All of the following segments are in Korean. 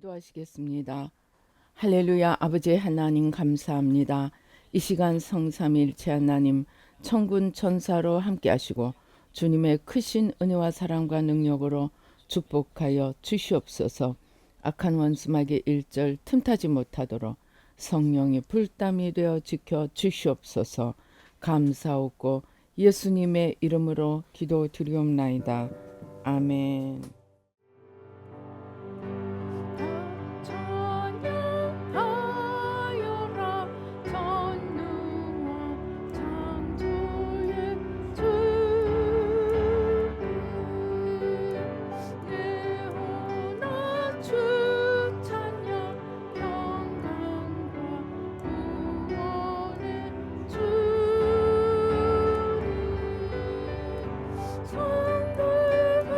기도하시겠습니다. 할렐루야. 아버지 하나님 감사합니다. 이 시간 성삼일체 하나님 천군 천사로 함께 하시고 주님의 크신 은혜와 사랑과 능력으로 축복하여 주시옵소서. 악한 원수마귀 일절 틈타지 못하도록 성령의 불담이 되어 지켜 주시옵소서. 감사하고 예수님의 이름으로 기도드리옵나이다. 아멘. 찬양하여라 전능한 창조의 주님 내 혼아 주 찬양 평강과 구원의 주님 성도들의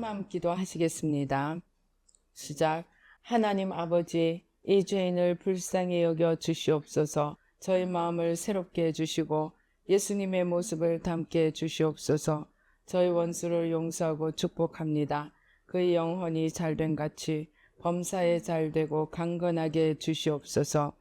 한마음 기도하시겠습니다. 시작. 하나님 아버지, 이 죄인을 불쌍히 여겨 주시옵소서. 저희 마음을 새롭게 해주시고 예수님의 모습을 담게 해주시옵소서. 저희 원수를 용서하고 축복합니다. 그의 영혼이 잘된 같이 범사에 잘되고 강건하게 해주시옵소서.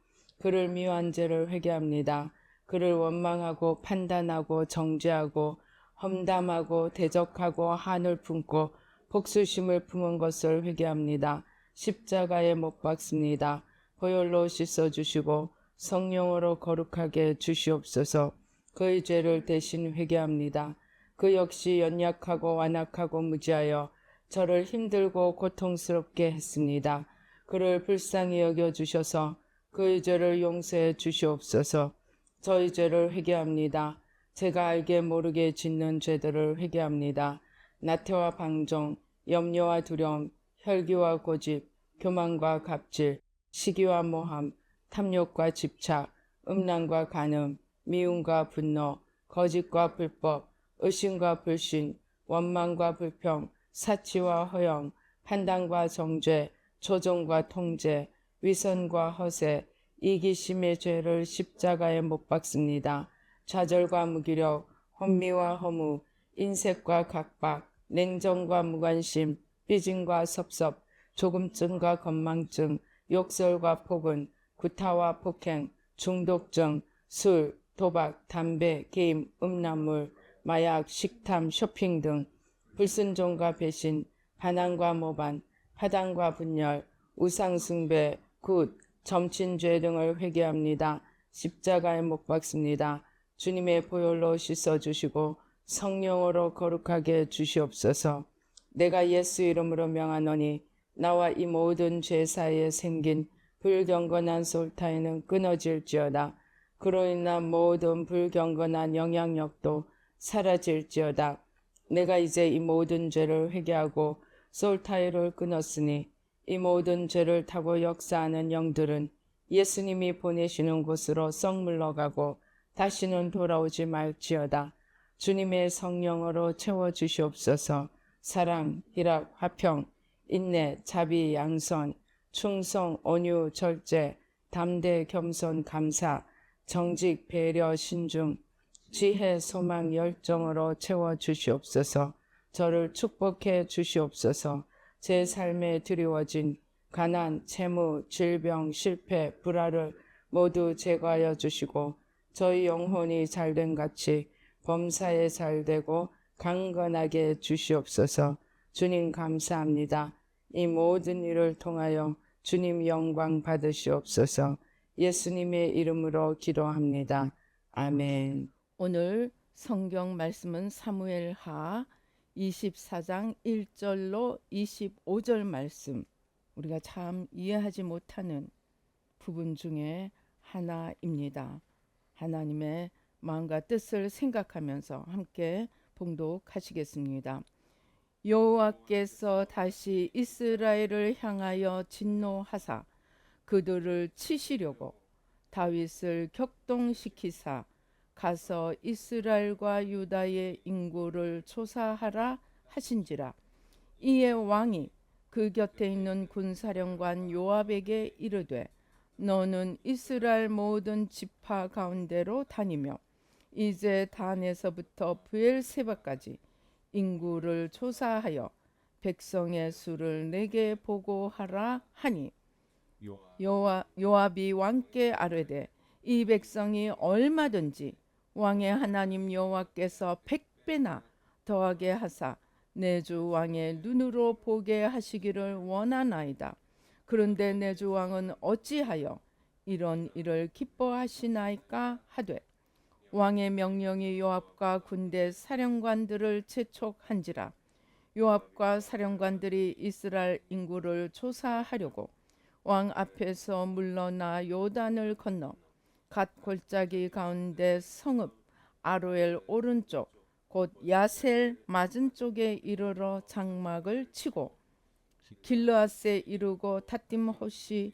그를 미워한 죄를 회개합니다. 그를 원망하고 판단하고 정죄하고 험담하고 대적하고 한을 품고 복수심을 품은 것을 회개합니다. 십자가에 못 박습니다. 보혈로 씻어주시고 성령으로 거룩하게 주시옵소서. 그의 죄를 대신 회개합니다. 그 역시 연약하고 완악하고 무지하여 저를 힘들고 고통스럽게 했습니다. 그를 불쌍히 여겨주셔서 그의 죄를 용서해 주시옵소서. 저희 죄를 회개합니다. 제가 알게 모르게 짓는 죄들을 회개합니다. 나태와 방종, 염려와 두려움, 혈기와 고집, 교만과 갑질, 시기와 모함, 탐욕과 집착, 음란과 간음, 미움과 분노, 거짓과 불법, 의심과 불신, 원망과 불평, 사치와 허영, 판단과 정죄, 조종과 통제, 위선과 허세, 이기심의 죄를 십자가에 못 박습니다. 좌절과 무기력, 혼미와 허무, 인색과 각박, 냉정과 무관심, 삐짐과 섭섭, 조금증과 건망증, 욕설과 폭언, 구타와 폭행, 중독증, 술, 도박, 담배, 게임, 음란물, 마약, 식탐, 쇼핑 등 불순종과 배신, 반항과 모반, 파당과 분열, 우상숭배, 굿, 점친죄 등을 회개합니다. 십자가에 못 박습니다. 주님의 보혈로 씻어주시고 성령으로 거룩하게 주시옵소서. 내가 예수 이름으로 명하노니 나와 이 모든 죄 사이에 생긴 불경건한 솔타이는 끊어질지어다. 그로 인한 모든 불경건한 영향력도 사라질지어다. 내가 이제 이 모든 죄를 회개하고 솔타이를 끊었으니 이 모든 죄를 타고 역사하는 영들은 예수님이 보내시는 곳으로 썩 물러가고 다시는 돌아오지 말지어다. 주님의 성령으로 채워주시옵소서. 사랑, 희락, 화평, 인내, 자비, 양선, 충성, 온유, 절제, 담대, 겸손, 감사, 정직, 배려, 신중, 지혜, 소망, 열정으로 채워주시옵소서. 저를 축복해 주시옵소서. 제 삶에 드리워진 가난, 채무, 질병, 실패, 불화를 모두 제거하여 주시고 저희 영혼이 잘된 같이 범사에 잘되고 강건하게 주시옵소서. 주님 감사합니다. 이 모든 일을 통하여 주님 영광 받으시옵소서. 예수님의 이름으로 기도합니다. 아멘. 오늘 성경 말씀은 사무엘하 24장 1절로 25절 말씀, 우리가 참 이해하지 못하는 부분 중에 하나입니다. 하나님의 마음과 뜻을 생각하면서 함께 봉독하시겠습니다. 여호와께서 다시 이스라엘을 향하여 진노하사 그들을 치시려고 다윗을 격동시키사 가서 이스라엘과 유다의 인구를 조사하라 하신지라. 이에 왕이 그 곁에 있는 군사령관 요압에게 이르되 너는 이스라엘 모든 지파 가운데로 다니며 이제 단에서부터 브엘세바까지 인구를 조사하여 백성의 수를 내게 보고하라 하니 요압이 왕께 아뢰되 이 백성이 얼마든지 왕의 하나님 여호와께서 100배나 더하게 하사 내 주 왕의 눈으로 보게 하시기를 원하나이다. 그런데 내 주 왕은 어찌하여 이런 일을 기뻐하시나이까 하되 왕의 명령이 요압과 군대 사령관들을 재촉한지라. 요압과 사령관들이 이스라엘 인구를 조사하려고 왕 앞에서 물러나 요단을 건너 갓 골짜기 가운데 성읍 아로엘 오른쪽 곧 야셀 맞은 쪽에 이르러 장막을 치고 길르앗에 이르고 닷딤호시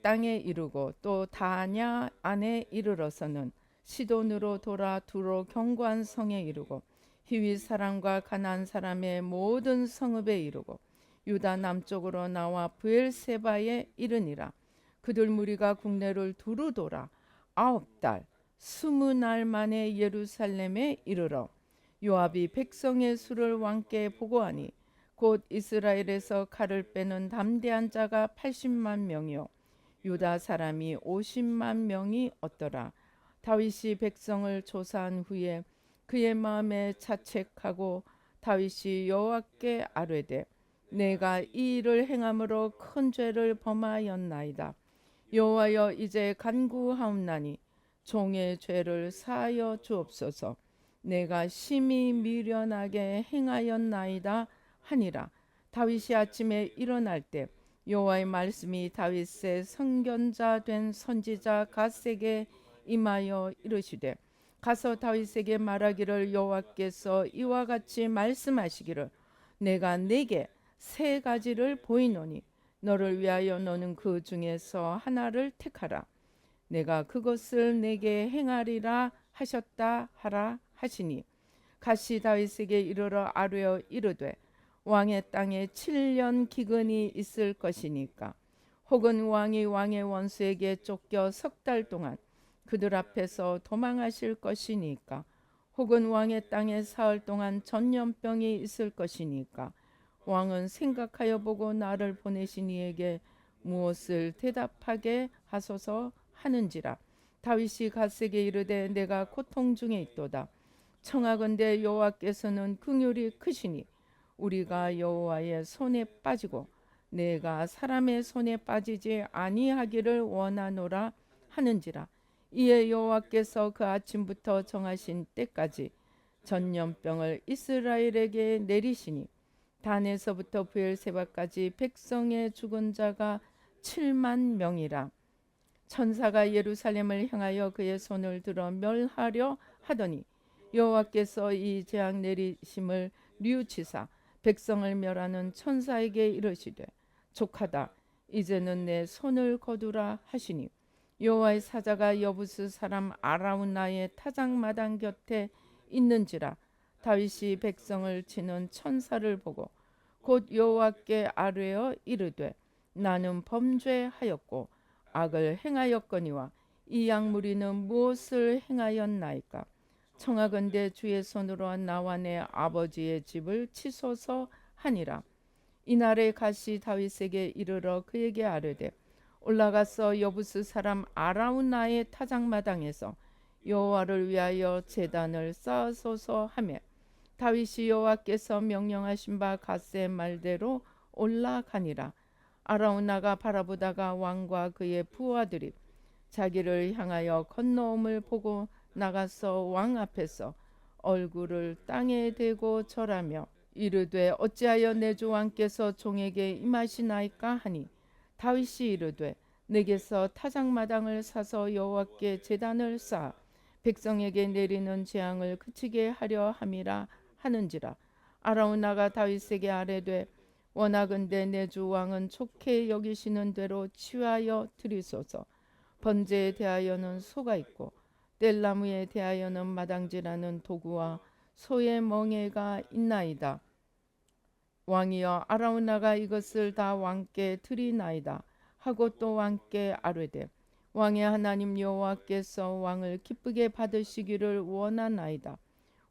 땅에 이르고 또 다냐 안에 이르러서는 시돈으로 돌아 두로 견고한 성에 이르고 히윗 사람과 가나안 사람의 모든 성읍에 이르고 유다 남쪽으로 나와 브엘세바에 이르니라. 그들 무리가 국내를 두루 돌아 9달 20날 만에 예루살렘에 이르러 요압이 백성의 수를 왕께 보고하니 곧 이스라엘에서 칼을 빼는 담대한 자가 80만 명이요 유다 사람이 50만 명이 얻더라. 다윗이 백성을 조사한 후에 그의 마음에 자책하고 다윗이 여호와께 아뢰되 내가 이 일을 행함으로 큰 죄를 범하였나이다. 여호와여 이제 간구하옵나니 종의 죄를 사하여 주옵소서. 내가 심히 미련하게 행하였나이다 하니라. 다윗이 아침에 일어날 때 여호와의 말씀이 다윗의 선견자 된 선지자 갓에게 임하여 이르시되 가서 다윗에게 말하기를 여호와께서 이와 같이 말씀하시기를 내가 네게 세 가지를 보이노니 너를 위하여 너는 그 중에서 하나를 택하라. 내가 그것을 내게 행하리라 하셨다 하라 하시니 갓이 다윗에게 이르러 아뢰어 이르되 왕의 땅에 7년 기근이 있을 것이니까 혹은 왕이 왕의 원수에게 쫓겨 석 달 동안 그들 앞에서 도망하실 것이니까 혹은 왕의 땅에 사흘 동안 전염병이 있을 것이니까 왕은 생각하여 보고 나를 보내신 이에게 무엇을 대답하게 하소서 하는지라. 다윗이 갓에게 이르되 내가 고통 중에 있도다. 청하건대 여호와께서는 긍휼이 크시니 우리가 여호와의 손에 빠지고 내가 사람의 손에 빠지지 아니하기를 원하노라 하는지라. 이에 여호와께서 그 아침부터 정하신 때까지 전염병을 이스라엘에게 내리시니 단에서부터 브엘세바까지 백성의 죽은 자가 7만 명이라. 천사가 예루살렘을 향하여 그의 손을 들어 멸하려 하더니 여호와께서 이 재앙 내리심을 뉘우치사 백성을 멸하는 천사에게 이르시되 족하다 이제는 내 손을 거두라 하시니 여호와의 사자가 여부스 사람 아라우나의 타작마당 곁에 있는지라. 다윗이 백성을 치는 천사를 보고 곧 여호와께 아뢰어 이르되 나는 범죄하였고 악을 행하였거니와 이 양무리는 무엇을 행하였나이까. 청하건대 주의 손으로 나와 내 아버지의 집을 치소서 하니라. 이날에 갓이 다윗에게 이르러 그에게 아뢰되 올라가서 여부스 사람 아라우나의 타작마당에서 여호와를 위하여 제단을 쌓으소서 하매 다윗이 여호와께서 명령하신 바 갓의 말대로 올라가니라. 아라우나가 바라보다가 왕과 그의 부하들이 자기를 향하여 건너옴을 보고 나가서 왕 앞에서 얼굴을 땅에 대고 절하며 이르되 어찌하여 내 주 왕께서 종에게 임하시나이까 하니 다윗이 이르되 내게서 타작마당을 사서 여호와께 제단을 쌓아 백성에게 내리는 재앙을 그치게 하려 함이라 하는지라. 아라우나가 다윗에게 아뢰되 원하건대 내 주 왕은 좋게 여기시는 대로 취하여 드리소서. 번제에 대하여는 소가 있고 뗄나무에 대하여는 마당질하는 도구와 소의 멍에가 있나이다. 왕이여 아라우나가 이것을 다 왕께 드리나이다 하고 또 왕께 아뢰되 왕의 하나님 여호와께서 왕을 기쁘게 받으시기를 원하나이다.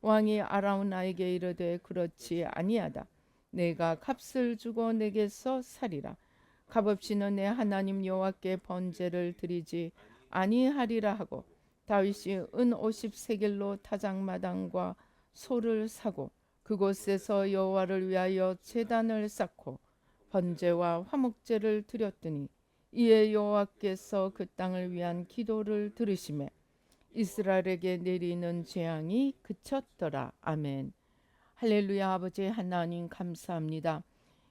왕이 아라우나에게 이르되 그렇지 아니하다. 내가 값을 주고 내게서 살이라. 값없이는 내 하나님 여호와께 번제를 드리지 아니하리라 하고 다윗이 은 50세겔로 타작마당과 소를 사고 그곳에서 여호와를 위하여 제단을 쌓고 번제와 화목제를 드렸더니 이에 여호와께서 그 땅을 위한 기도를 들으시매 이스라엘에게 내리는 재앙이 그쳤더라. 아멘. 할렐루야. 아버지 하나님 감사합니다.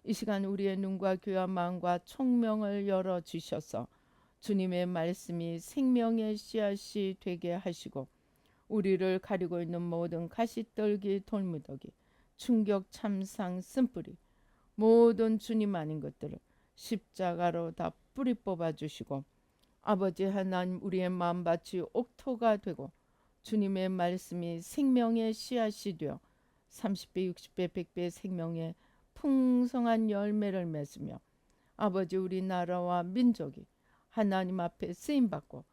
이 시간 우리의 눈과 귀와 마음과 총명을 열어주셔서 주님의 말씀이 생명의 씨앗이 되게 하시고 우리를 가리고 있는 모든 가시떨기 돌무더기 충격 참상 쓴뿌리 모든 주님 아닌 것들을 십자가로 다 뿌리 뽑아 주시고 아버지 하나님 우리의 마음밭이 옥토가 되고 주님의 말씀이 생명의 씨앗이 되어 30배, 60배, 100배 생명의 풍성한 열매를 맺으며 아버지 우리나라와 민족이 하나님 앞에 쓰임받고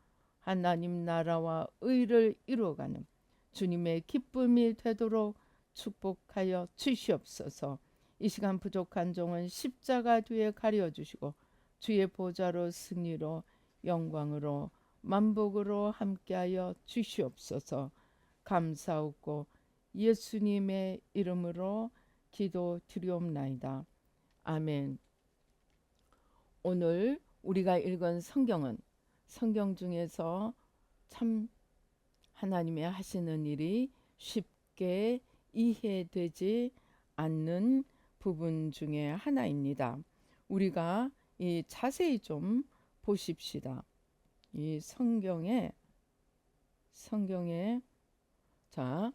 하나님 나라와 의를 이루어가는 주님의 기쁨이 되도록 축복하여 주시옵소서. 이 시간 부족한 종은 십자가 뒤에 가려주시고 주의 보좌로 승리로 영광으로 만복으로 함께하여 주시옵소서. 감사하고 예수님의 이름으로 기도드리옵나이다. 아멘. 오늘 우리가 읽은 성경은 성경 중에서 참 하나님이 하시는 일이 쉽게 이해되지 않는 부분 중에 하나입니다. 우리가 이 자세히 좀 보십시다. 이 성경에 자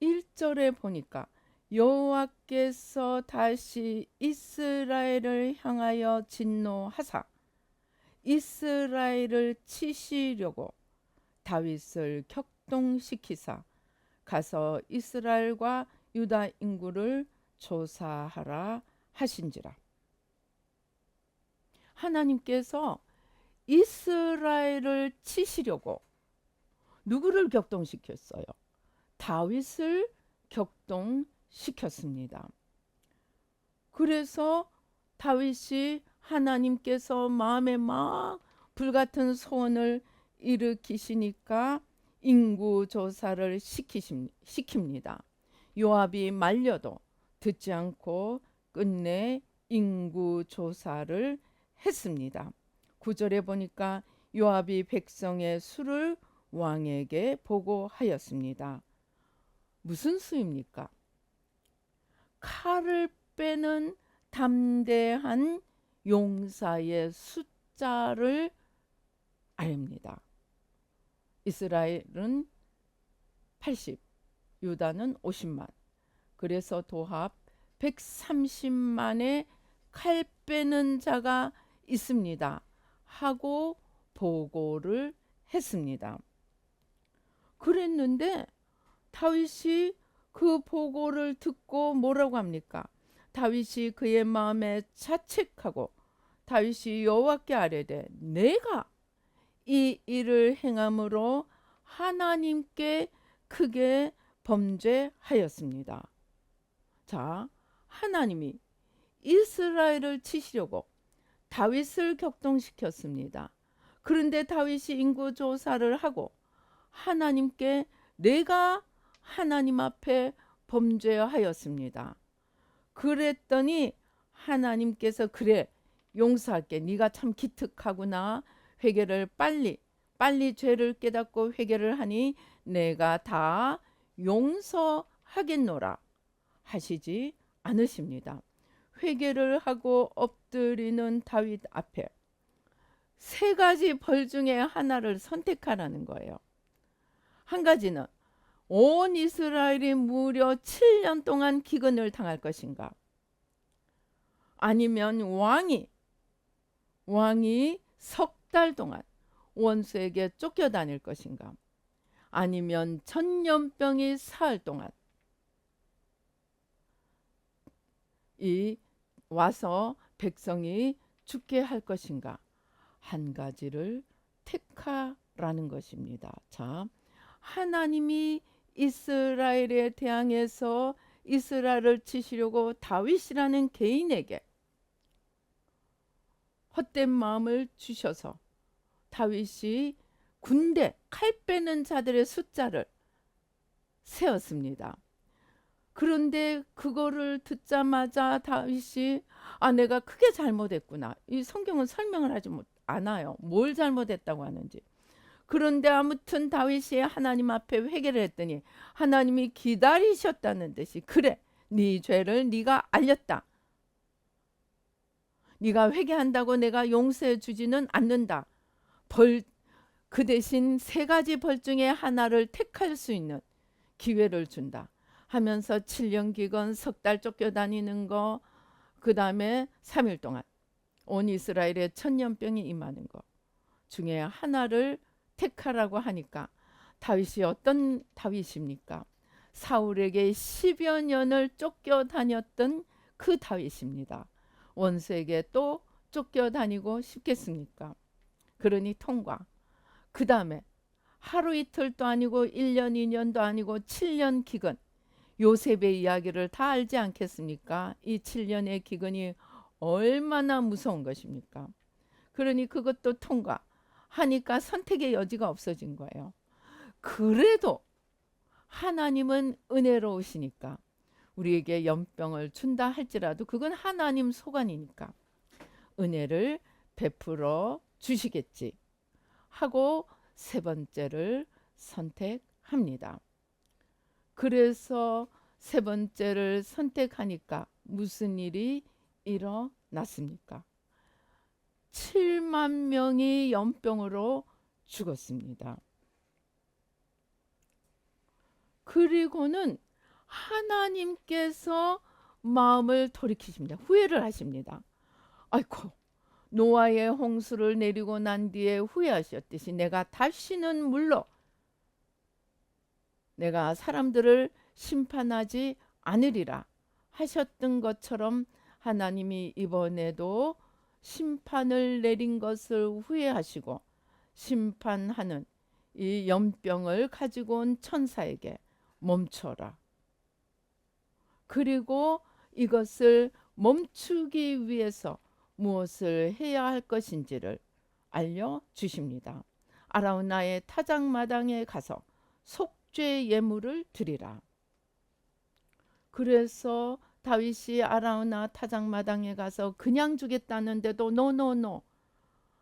1절에 보니까 여호와께서 다시 이스라엘을 향하여 진노하사 이스라엘을 치시려고 다윗을 격동시키사 가서 이스라엘과 유다 인구를 조사하라 하신지라. 하나님께서 이스라엘을 치시려고 누구를 격동시켰어요? 다윗을 격동시켰습니다. 그래서 다윗이 하나님께서 마음에 막 불같은 소원을 일으키시니까 인구 조사를 시킵니다. 요압이 말려도 듣지 않고 끝내 인구 조사를 했습니다. 9절에 보니까 요압이 백성의 수를 왕에게 보고하였습니다. 무슨 수입니까? 칼을 빼는 담대한 용사의 숫자를 아닙니다. 이스라엘은 80, 유다는 50만. 그래서 도합 130만의 칼 빼는 자가 있습니다. 하고 보고를 했습니다. 그랬는데 다윗이 그 보고를 듣고 뭐라고 합니까? 다윗이 그의 마음에 자책하고 다윗이 여호와께 아뢰되 내가 이 일을 행함으로 하나님께 크게 범죄하였습니다. 자, 하나님이 이스라엘을 치시려고 다윗을 격동시켰습니다. 그런데 다윗이 인구조사를 하고 하나님께 내가 하나님 앞에 범죄하였습니다. 그랬더니 하나님께서 그래 용서할게. 네가 참 기특하구나. 회개를 빨리 죄를 깨닫고 회개를 하니 내가 다 용서하겠노라 하시지 않으십니다. 회개를 하고 엎드리는 다윗 앞에 세 가지 벌 중에 하나를 선택하라는 거예요. 한 가지는 온 이스라엘이 무려 7년 동안 기근을 당할 것인가? 아니면 왕이 석 달 동안 원수에게 쫓겨다닐 것인가? 아니면 전염병이 사흘 동안 와서 백성이 죽게 할 것인가? 한 가지를 택하라는 것입니다. 자, 하나님이 이스라엘에 대항해서 이스라엘을 치시려고 다윗이라는 개인에게 헛된 마음을 주셔서 다윗이 군대 칼 빼는 자들의 숫자를 세웠습니다. 그런데 그거를 듣자마자 다윗이 내가 크게 잘못했구나. 이 성경은 설명을 하지 않아요. 뭘 잘못했다고 하는지. 그런데 아무튼 다윗이 하나님 앞에 회개를 했더니 하나님이 기다리셨다는 듯이 그래 네 죄를 네가 알렸다. 네가 회개한다고 내가 용서해 주지는 않는다. 그 대신 세 가지 벌 중에 하나를 택할 수 있는 기회를 준다 하면서 7년 기간 석 달 쫓겨다니는 거, 그 다음에 3일 동안 온 이스라엘에 천년병이 임하는 거 중에 하나를 택하라고 하니까 다윗이 어떤 다윗입니까? 사울에게 10여 년을 쫓겨다녔던 그 다윗입니다. 원수에게 또 쫓겨다니고 싶겠습니까? 그러니 통과. 그 다음에 하루 이틀도 아니고 1년 2년도 아니고 7년 기근. 요셉의 이야기를 다 알지 않겠습니까? 이 7년의 기근이 얼마나 무서운 것입니까? 그러니 그것도 통과하니까 선택의 여지가 없어진 거예요. 그래도 하나님은 은혜로우시니까 우리에게 연병을 준다 할지라도 그건 하나님 소관이니까 은혜를 베풀어 주시겠지 하고 세 번째를 선택합니다. 그래서 세 번째를 선택하니까 무슨 일이 일어났습니까? 7만 명이 연병으로 죽었습니다. 그리고는 하나님께서 마음을 돌이키십니다. 후회를 하십니다. 아이고, 노아의 홍수를 내리고 난 뒤에 후회하셨듯이 내가 다시는 물러 내가 사람들을 심판하지 않으리라 하셨던 것처럼 하나님이 이번에도 심판을 내린 것을 후회하시고 심판하는 이 연병을 가지고 온 천사에게 멈춰라. 그리고 이것을 멈추기 위해서 무엇을 해야 할 것인지를 알려주십니다. 아라우나의 타작마당에 가서 속죄 예물을 드리라. 그래서 다윗이 아라우나 타작마당에 가서 그냥 주겠다는데도 노노노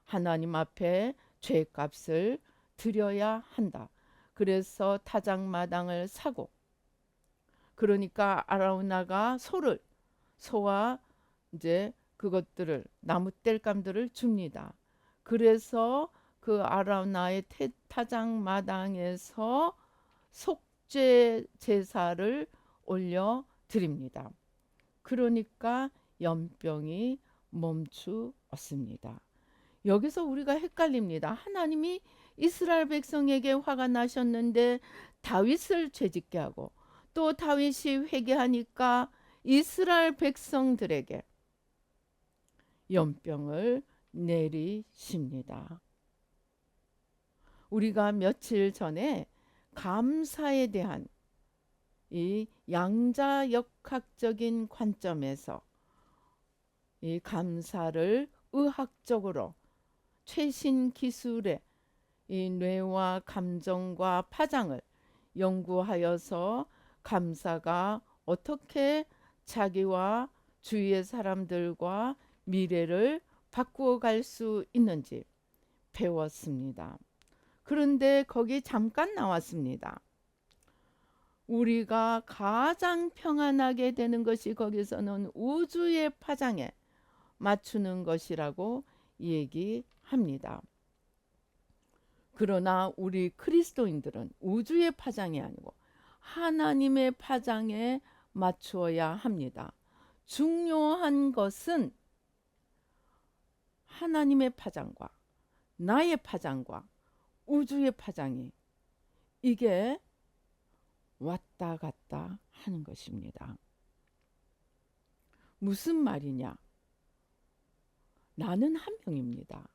하나님 앞에 죄값을 드려야 한다. 그래서 타작마당을 사고 그러니까 아라우나가 소와 이제 그것들을 나무 땔감들을 줍니다. 그래서 그 아라우나의 타작마당에서 속죄 제사를 올려 드립니다. 그러니까 연병이 멈추었습니다. 여기서 우리가 헷갈립니다. 하나님이 이스라엘 백성에게 화가 나셨는데 다윗을 죄짓게 하고 또 다윗이 회개하니까 이스라엘 백성들에게 연병을 내리십니다. 우리가 며칠 전에 감사에 대한 이 양자역학적인 관점에서 이 감사를 의학적으로 최신 기술의 이 뇌와 감정과 파장을 연구하여서 감사가 어떻게 자기와 주위의 사람들과 미래를 바꾸어 갈 수 있는지 배웠습니다. 그런데 거기 잠깐 나왔습니다. 우리가 가장 평안하게 되는 것이 거기서는 우주의 파장에 맞추는 것이라고 얘기합니다. 그러나 우리 그리스도인들은 우주의 파장이 아니고 하나님의 파장에 맞추어야 합니다. 중요한 것은 하나님의 파장과 나의 파장과 우주의 파장이 이게 왔다 갔다 하는 것입니다. 무슨 말이냐? 나는 한 명입니다.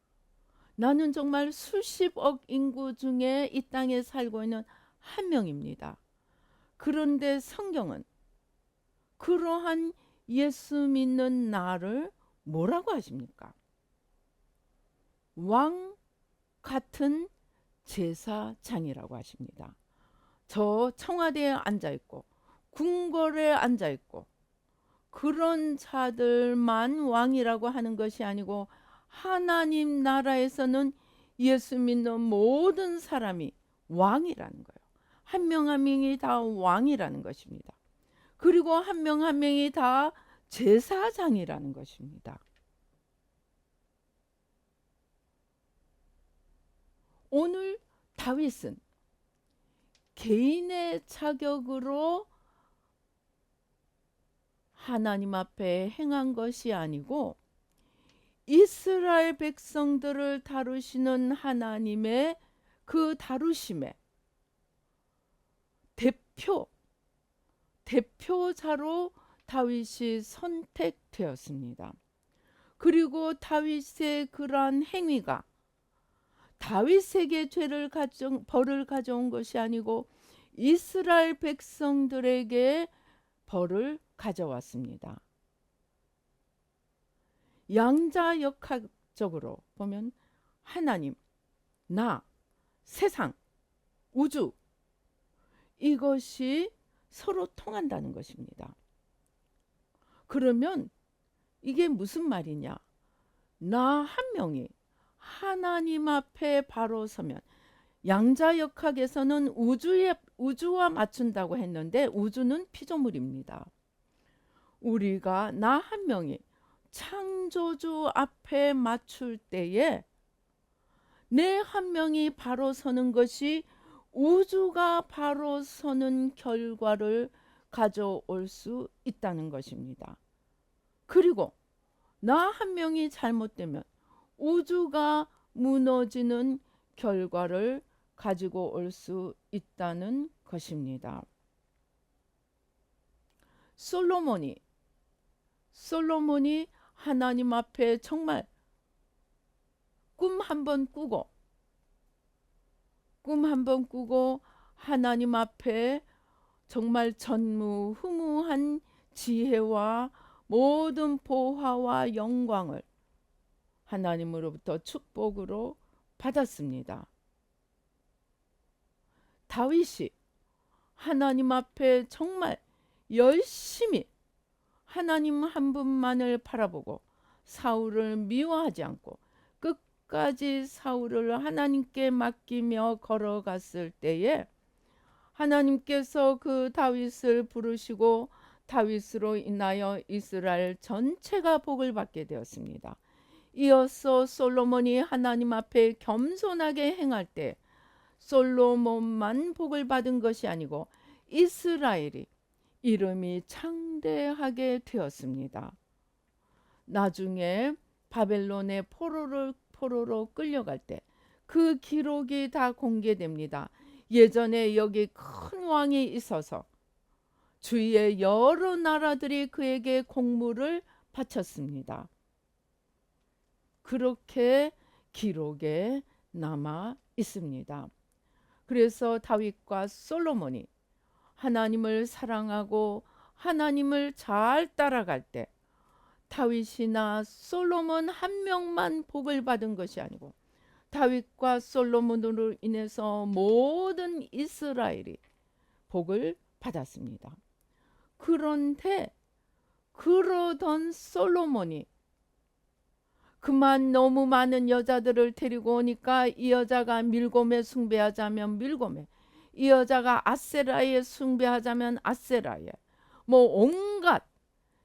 나는 정말 수십억 인구 중에 이 땅에 살고 있는 한 명입니다. 그런데 성경은 그러한 예수 믿는 나를 뭐라고 하십니까? 왕 같은 제사장이라고 하십니다. 저 청와대에 앉아있고 궁궐에 앉아있고 그런 자들만 왕이라고 하는 것이 아니고 하나님 나라에서는 예수 믿는 모든 사람이 왕이라는 거예요. 한 명 한 명이 다 왕이라는 것입니다. 그리고 한 명 한 명이 다 제사장이라는 것입니다. 오늘 다윗은 개인의 자격으로 하나님 앞에 행한 것이 아니고 이스라엘 백성들을 다루시는 하나님의 그 다루심의 대표 대표자로 다윗이 선택되었습니다. 그리고 다윗의 그러한 행위가 다윗에게 벌을 가져온 것이 아니고 이스라엘 백성들에게 벌을 가져왔습니다. 양자역학적으로 보면 하나님, 나, 세상, 우주, 이것이 서로 통한다는 것입니다. 그러면 이게 무슨 말이냐? 나 한 명이 하나님 앞에 바로 서면, 양자역학에서는 우주와 맞춘다고 했는데 우주는 피조물입니다. 우리가 나 한 명이 창조주 앞에 맞출 때에 내 한 명이 바로 서는 것이 우주가 바로 서는 결과를 가져올 수 있다는 것입니다. 그리고 나 한 명이 잘못되면 우주가 무너지는 결과를 가지고 올 수 있다는 것입니다. 솔로몬이 하나님 앞에 정말 꿈 한번 꾸고 하나님 앞에 정말 전무후무한 지혜와 모든 보화와 영광을 하나님으로부터 축복으로 받았습니다. 다윗이 하나님 앞에 정말 열심히 하나님 한 분만을 바라보고 사울을 미워하지 않고 끝까지 사울을 하나님께 맡기며 걸어갔을 때에 하나님께서 그 다윗을 부르시고 다윗으로 인하여 이스라엘 전체가 복을 받게 되었습니다. 이어서 솔로몬이 하나님 앞에 겸손하게 행할 때 솔로몬만 복을 받은 것이 아니고 이스라엘이 이름이 창대하게 되었습니다. 나중에 바벨론의 포로로 끌려갈 때 그 기록이 다 공개됩니다. 예전에 여기 큰 왕이 있어서 주위의 여러 나라들이 그에게 공물을 바쳤습니다. 그렇게 기록에 남아 있습니다. 그래서 다윗과 솔로몬이 하나님을 사랑하고 하나님을 잘 따라갈 때 다윗이나 솔로몬 한 명만 복을 받은 것이 아니고 다윗과 솔로몬으로 인해서 모든 이스라엘이 복을 받았습니다. 그런데 그러던 솔로몬이 그만 너무 많은 여자들을 데리고 오니까 이 여자가 밀곰에 숭배하자면 밀곰에, 이 여자가 아세라에 숭배하자면 아세라에, 뭐 온갖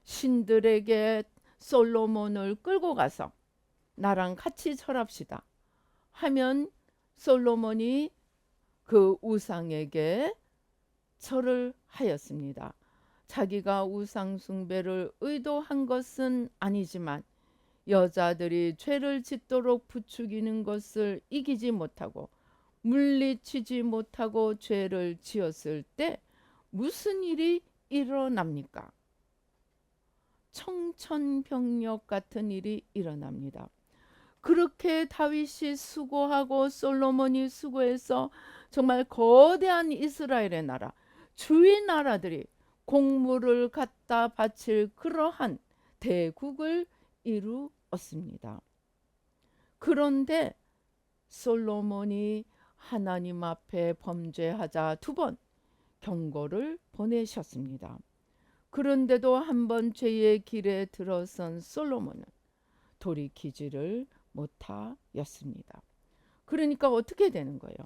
신들에게 솔로몬을 끌고 가서 나랑 같이 절합시다 하면 솔로몬이 그 우상에게 절을 하였습니다. 자기가 우상 숭배를 의도한 것은 아니지만 여자들이 죄를 짓도록 부추기는 것을 이기지 못하고 물리치지 못하고 죄를 지었을 때 무슨 일이 일어납니까? 청천벽력 같은 일이 일어납니다. 그렇게 다윗이 수고하고 솔로몬이 수고해서 정말 거대한 이스라엘의 나라, 주위 나라들이 공물을 갖다 바칠 그러한 대국을 이루었습니다. 그런데 솔로몬이 하나님 앞에 범죄하자 2번 경고를 보내셨습니다. 그런데도 한 번 죄의 길에 들어선 솔로몬은 돌이키지를 못하였습니다. 그러니까 어떻게 되는 거예요?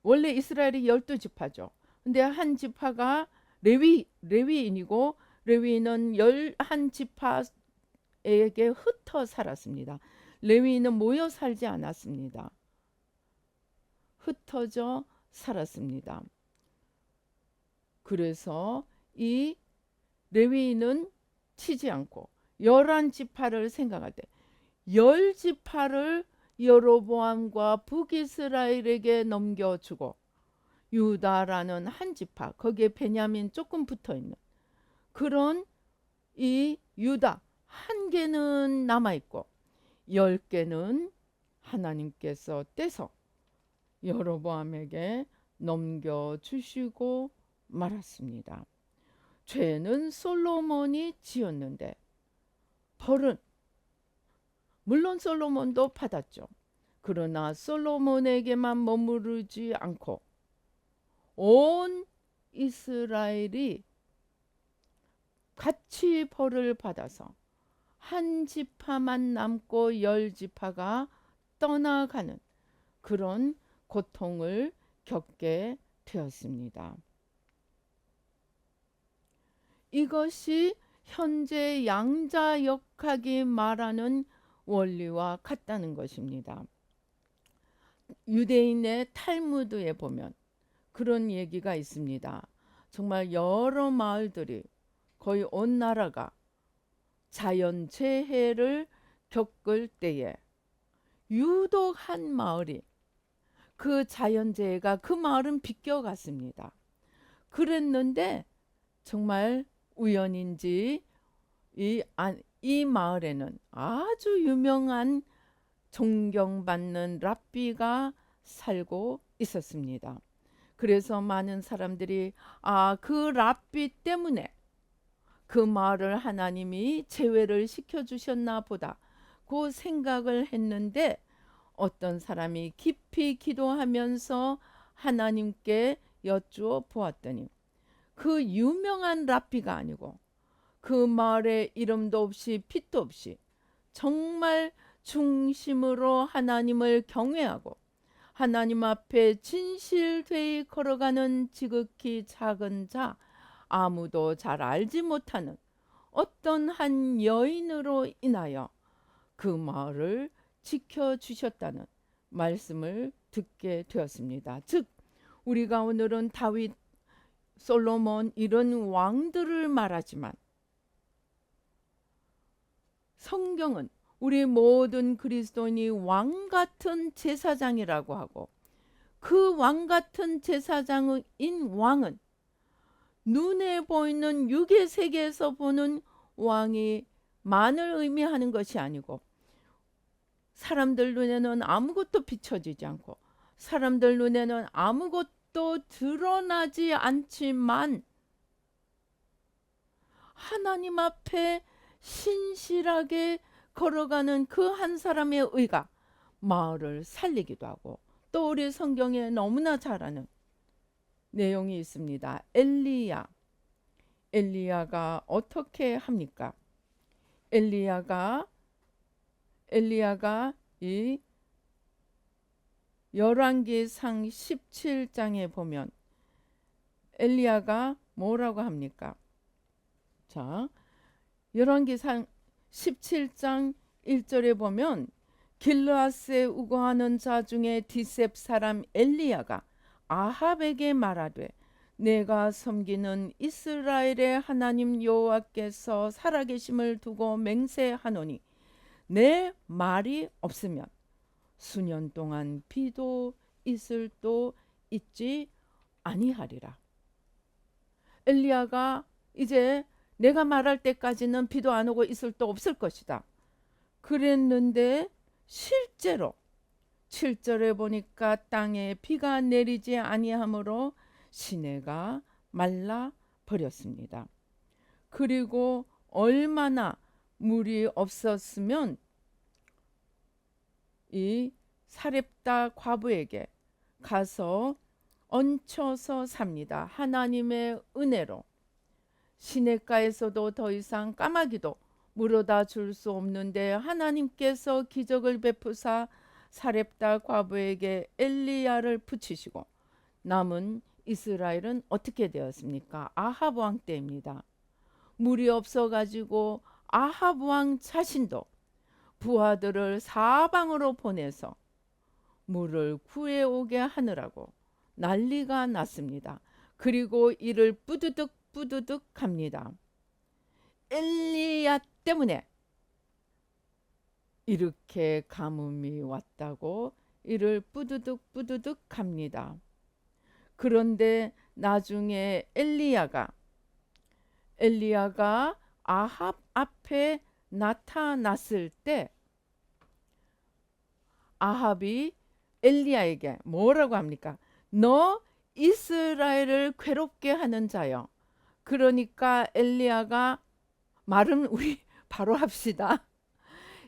원래 이스라엘이 12지파죠. 근데 한 지파가 레위인이고 레위인은 11지파에게 흩어 살았습니다. 레위인은 모여 살지 않았습니다. 흩어져 살았습니다. 그래서 이 레위인은 치지 않고 11지파를 생각할 때 10지파를 여로보암과 북이스라엘에게 넘겨주고 유다라는 한 지파, 거기에 베냐민 조금 붙어 있는 그런 이 유다 한 개는 남아 있고 10개는 하나님께서 떼서 여로보암에게 넘겨주시고 말았습니다. 죄는 솔로몬이 지었는데 벌은 물론 솔로몬도 받았죠. 그러나 솔로몬에게만 머무르지 않고 온 이스라엘이 같이 벌을 받아서 한 지파만 남고 10지파가 떠나가는 그런 고통을 겪게 되었습니다. 이것이 현재 양자역학이 말하는 원리와 같다는 것입니다. 유대인의 탈무드에 보면 그런 얘기가 있습니다. 정말 여러 마을들이 거의 온 나라가 자연재해를 겪을 때에 유독 한 마을이 그 자연재해가 그 마을은 비껴갔습니다. 그랬는데 정말 우연인지 이 마을에는 아주 유명한 존경받는 랍비가 살고 있었습니다. 그래서 많은 사람들이 그 랍비 때문에 그 마을을 하나님이 제외를 시켜주셨나 보다 그 생각을 했는데 어떤 사람이 깊이 기도하면서 하나님께 여쭈어 보았더니 그 유명한 랍비가 아니고 그 마을에 이름도 없이 빛도 없이 정말 중심으로 하나님을 경외하고 하나님 앞에 진실되이 걸어가는 지극히 작은 자, 아무도 잘 알지 못하는 어떤 한 여인으로 인하여 그 마을을 지켜주셨다는 말씀을 듣게 되었습니다. 즉 우리가 오늘은 다윗, 솔로몬 이런 왕들을 말하지만 성경은 우리 모든 그리스도인이 왕 같은 제사장이라고 하고 그 왕 같은 제사장인 왕은 눈에 보이는 육의 세계에서 보는 왕이 만을 의미하는 것이 아니고 사람들 눈에는 아무것도 비춰지지 않고 사람들 눈에는 아무것도 드러나지 않지만 하나님 앞에 신실하게 걸어가는 그 한 사람의 의가 마을을 살리기도 하고 또 우리 성경에 너무나 잘 아는 내용이 있습니다. 엘리야가 어떻게 합니까? 엘리야가 이 열왕기상 17장에 보면 엘리야가 뭐라고 합니까? 자, 열왕기상 17장 1절에 보면 길르앗에 우거하는 자 중에 디셉 사람 엘리야가 아합에게 말하되 내가 섬기는 이스라엘의 하나님 여호와께서 살아계심을 두고 맹세하노니 내 말이 없으면 수년 동안 비도 이슬도 있지 아니하리라. 엘리야가 이제 내가 말할 때까지는 비도 안 오고 이슬도 없을 것이다 그랬는데 실제로 7절에 보니까 땅에 비가 내리지 아니하므로 시내가 말라 버렸습니다. 그리고 얼마나 물이 없었으면 이 사렙다 과부에게 가서 얹혀서 삽니다. 하나님의 은혜로 시냇가에서도 더 이상 까마귀도 물어다 줄 수 없는데 하나님께서 기적을 베푸사 사렙다 과부에게 엘리야를 붙이시고 남은 이스라엘은 어떻게 되었습니까? 아합 왕 때입니다. 물이 없어가지고 아합 왕 자신도 부하들을 사방으로 보내서 물을 구해오게 하느라고 난리가 났습니다. 그리고 이를 뿌드득 합니다. 엘리야 때문에 이렇게 가뭄이 왔다고 이를 뿌드득 합니다. 그런데 나중에 엘리야가 아합 앞에 나타났을 때 아합이 엘리야에게 뭐라고 합니까? 너 이스라엘을 괴롭게 하는 자여. 그러니까 엘리야가 말은 우리 바로 합시다.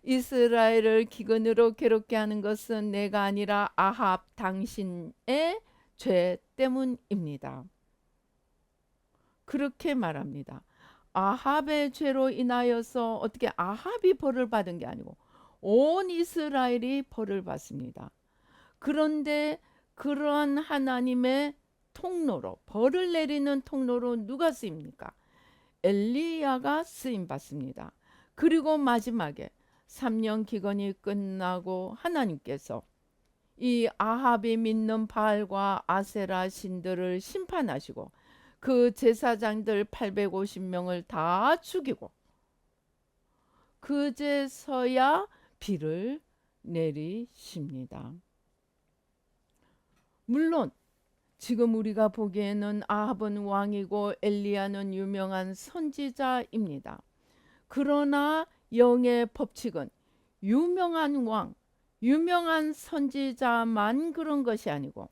이스라엘을 기근으로 괴롭게 하는 것은 내가 아니라 아합 당신의 죄 때문입니다. 그렇게 말합니다. 아합의 죄로 인하여서 어떻게 아합이 벌을 받은 게 아니고 온 이스라엘이 벌을 받습니다. 그런데 그러한 하나님의 통로로, 벌을 내리는 통로로 누가 쓰입니까? 엘리야가 쓰임 받습니다. 그리고 마지막에 3년 기근이 끝나고 하나님께서 이 아합이 믿는 바알과 아세라 신들을 심판하시고 그 제사장들 850명을 다 죽이고 그제서야 비를 내리십니다. 물론 지금 우리가 보기에는 아합은 왕이고 엘리야는 유명한 선지자입니다. 그러나 영의 법칙은 유명한 왕, 유명한 선지자만 그런 것이 아니고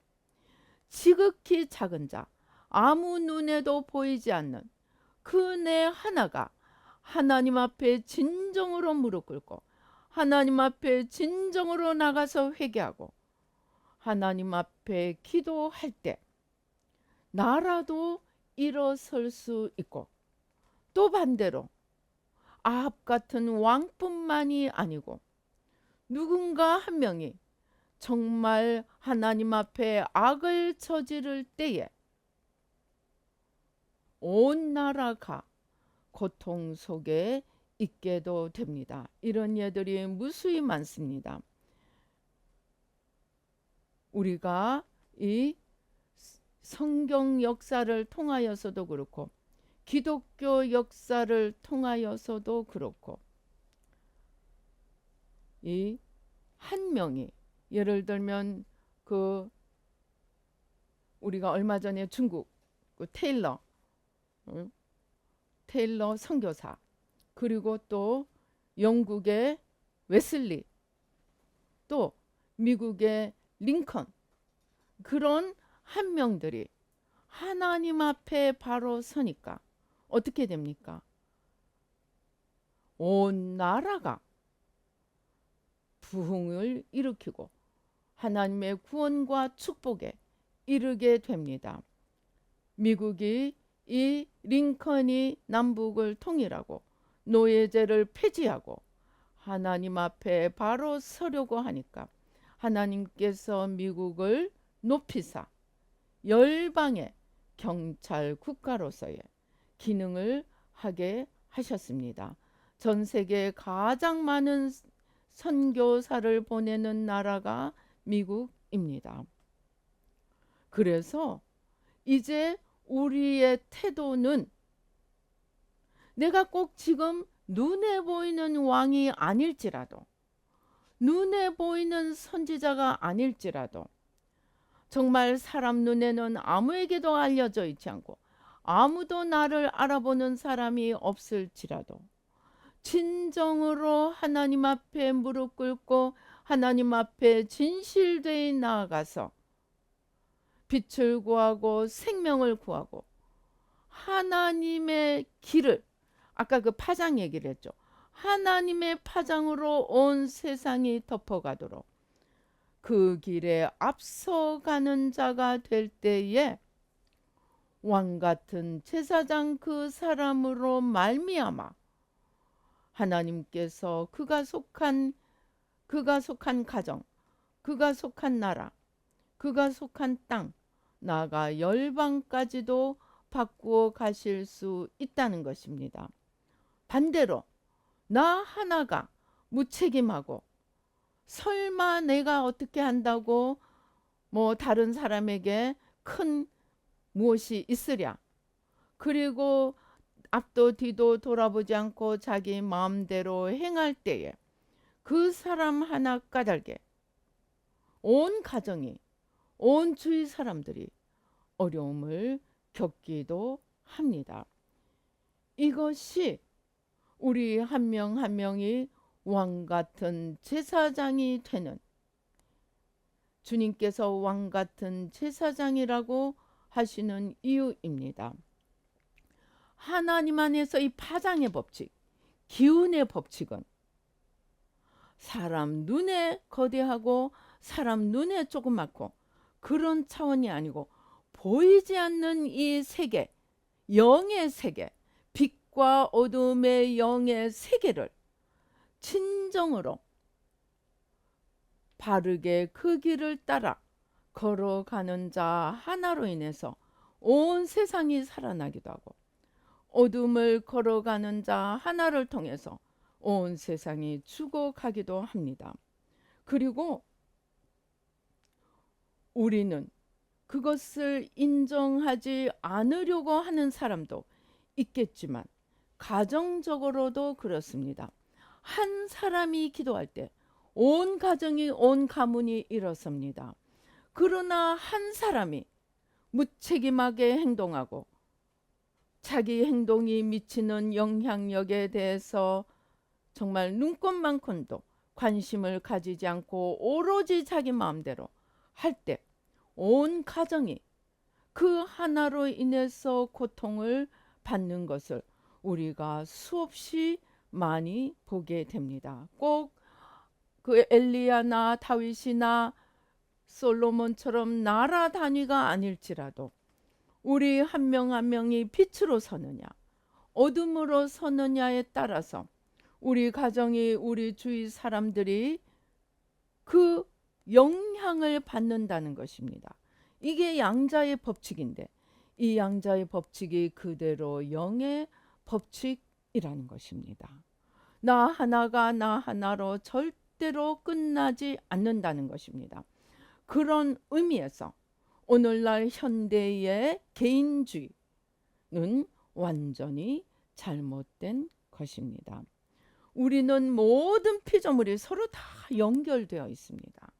지극히 작은 자, 아무 눈에도 보이지 않는 그 내 하나가 하나님 앞에 진정으로 무릎 꿇고 하나님 앞에 진정으로 나가서 회개하고 하나님 앞에 기도할 때 나라도 일어설 수 있고, 또 반대로 아합 같은 왕뿐만이 아니고 누군가 한 명이 정말 하나님 앞에 악을 저지를 때에 온 나라가 고통 속에 있게도 됩니다. 이런 예들이 무수히 많습니다. 우리가 이 성경 역사를 통하여서도 그렇고 기독교 역사를 통하여서도 그렇고 이 한 명이 예를 들면 그 우리가 얼마 전에 중국 그 테일러 선교사, 그리고 또 영국의 웨슬리, 또 미국의 링컨, 그런 한 명들이 하나님 앞에 바로 서니까 어떻게 됩니까? 온 나라가 부흥을 일으키고 하나님의 구원과 축복에 이르게 됩니다. 미국이 이 링컨이 남북을 통일하고 노예제를 폐지하고 하나님 앞에 바로 서려고 하니까 하나님께서 미국을 높이사 열방의 경찰 국가로서의 기능을 하게 하셨습니다. 전 세계에 가장 많은 선교사를 보내는 나라가 미국입니다. 그래서 이제 우리의 태도는 내가 꼭 지금 눈에 보이는 왕이 아닐지라도, 눈에 보이는 선지자가 아닐지라도, 정말 사람 눈에는 아무에게도 알려져 있지 않고 아무도 나를 알아보는 사람이 없을지라도 진정으로 하나님 앞에 무릎 꿇고 하나님 앞에 진실되이 나아가서 빛을 구하고 생명을 구하고 하나님의 길을, 아까 그 파장 얘기를 했죠. 하나님의 파장으로 온 세상이 덮어가도록 그 길에 앞서가는 자가 될 때에 왕 같은 제사장 그 사람으로 말미암아 하나님께서 그가 속한 가정, 그가 속한 나라, 그가 속한 땅, 나아가 열방까지도 바꾸어 가실 수 있다는 것입니다. 반대로 나 하나가 무책임하고 설마 내가 어떻게 한다고 뭐 다른 사람에게 큰 무엇이 있으랴, 그리고 앞도 뒤도 돌아보지 않고 자기 마음대로 행할 때에 그 사람 하나 까닭에 온 가정이, 온 주위 사람들이 어려움을 겪기도 합니다. 이것이 우리 한 명 한 명이 왕 같은 제사장이 되는, 주님께서 왕 같은 제사장이라고 하시는 이유입니다. 하나님 안에서 이 파장의 법칙, 기운의 법칙은 사람 눈에 거대하고 사람 눈에 조그맣고 그런 차원이 아니고, 보이지 않는 이 세계, 영의 세계, 빛과 어둠의 영의 세계를 진정으로 바르게 그 길을 따라 걸어가는 자 하나로 인해서 온 세상이 살아나기도 하고, 어둠을 걸어가는 자 하나를 통해서 온 세상이 죽어가기도 합니다. 그리고 우리는 그것을 인정하지 않으려고 하는 사람도 있겠지만, 가정적으로도 그렇습니다. 한 사람이 기도할 때 온 가정이, 온 가문이 일어섭니다. 그러나 한 사람이 무책임하게 행동하고 자기 행동이 미치는 영향력에 대해서 정말 눈꽃만큼도 관심을 가지지 않고 오로지 자기 마음대로 할 때 온 가정이 그 하나로 인해서 고통을 받는 것을 우리가 수없이 많이 보게 됩니다. 꼭 그 엘리야나 다윗이나 솔로몬처럼 나라 단위가 아닐지라도 우리 한 명 한 명이 빛으로 서느냐 어둠으로 서느냐에 따라서 우리 가정이, 우리 주위 사람들이 그 영향을 받는다는 것입니다. 이게 양자의 법칙인데, 이 양자의 법칙이 그대로 영의 법칙이라는 것입니다. 나 하나가 나 하나로 절대로 끝나지 않는다는 것입니다. 그런 의미에서 오늘날 현대의 개인주의는 완전히 잘못된 것입니다. 우리는 모든 피조물이 서로 다 연결되어 있습니다.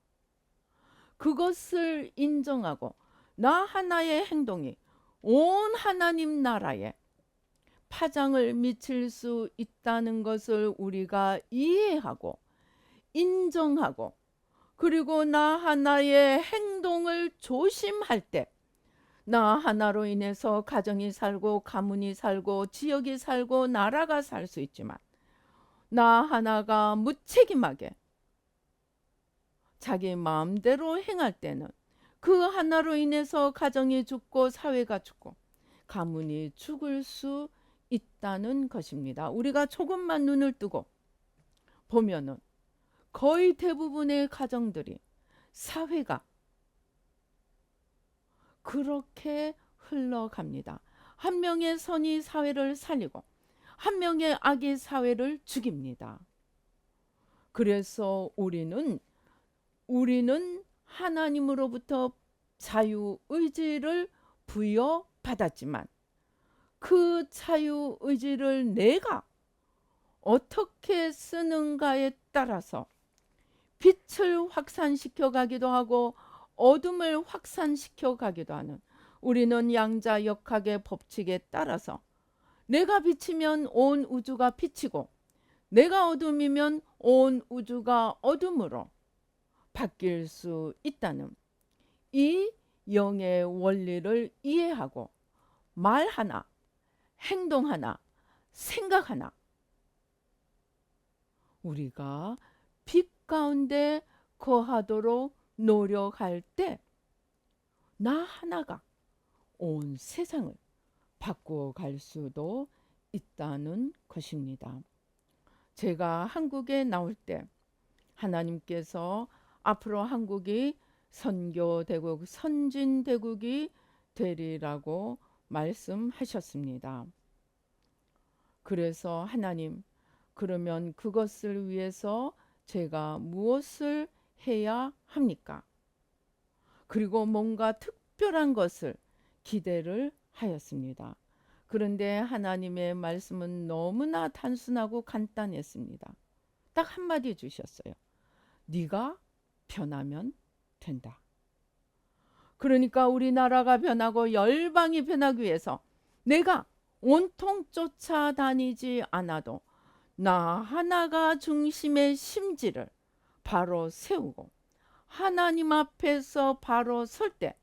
그것을 인정하고 나 하나의 행동이 온 하나님 나라에 파장을 미칠 수 있다는 것을 우리가 이해하고 인정하고, 그리고 나 하나의 행동을 조심할 때 나 하나로 인해서 가정이 살고 가문이 살고 지역이 살고 나라가 살 수 있지만, 나 하나가 무책임하게 자기 마음대로 행할 때는 그 하나로 인해서 가정이 죽고 사회가 죽고 가문이 죽을 수 있다는 것입니다. 우리가 조금만 눈을 뜨고 보면은 거의 대부분의 가정들이, 사회가 그렇게 흘러갑니다. 한 명의 선이 사회를 살리고 한 명의 악이 사회를 죽입니다. 그래서 우리는 하나님으로부터 자유의지를 부여받았지만 그 자유의지를 내가 어떻게 쓰는가에 따라서 빛을 확산시켜 가기도 하고 어둠을 확산시켜 가기도 하는, 우리는 양자역학의 법칙에 따라서 내가 빛이면 온 우주가 빛이고 내가 어둠이면 온 우주가 어둠으로 바뀔 수 있다는 이 영의 원리를 이해하고 말 하나, 행동 하나, 생각 하나, 우리가 빛 가운데 거하도록 노력할 때 나 하나가 온 세상을 바꾸어 갈 수도 있다는 것입니다. 제가 한국에 나올 때 하나님께서 앞으로 한국이 선교대국, 선진대국이 되리라고 말씀하셨습니다. 그래서 하나님, 그러면 그것을 위해서 제가 무엇을 해야 합니까? 그리고 뭔가 특별한 것을 기대를 하였습니다. 그런데 하나님의 말씀은 너무나 단순하고 간단했습니다. 딱 한마디 주셨어요. 네가 변하면 된다. 그러니까 우리나라가 변하고 열방이 변하기 위해서 내가 온통 쫓아다니지 않아도 나 하나가 중심의 심지를 바로 세우고 하나님 앞에서 바로 설 때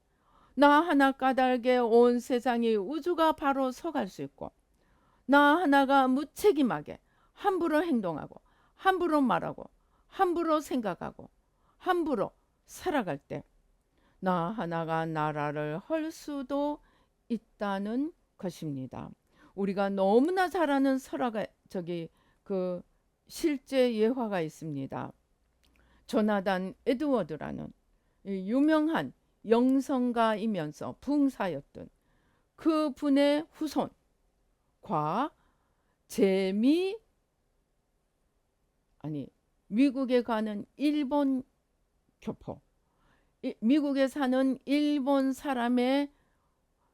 나 하나 까닭에 온 세상이 우주가 바로 서갈 수 있고, 나 하나가 무책임하게 함부로 행동하고 함부로 말하고 함부로 생각하고 함부로 살아갈 때 나 하나가 나라를 헐 수도 있다는 것입니다. 우리가 너무나 잘 아는 설화가 그 실제 예화가 있습니다. 조나단 에드워드라는 유명한 영성가이면서 부흥사였던 그 분의 후손과 미국에 가는 일본 교포, 미국에 사는 일본 사람의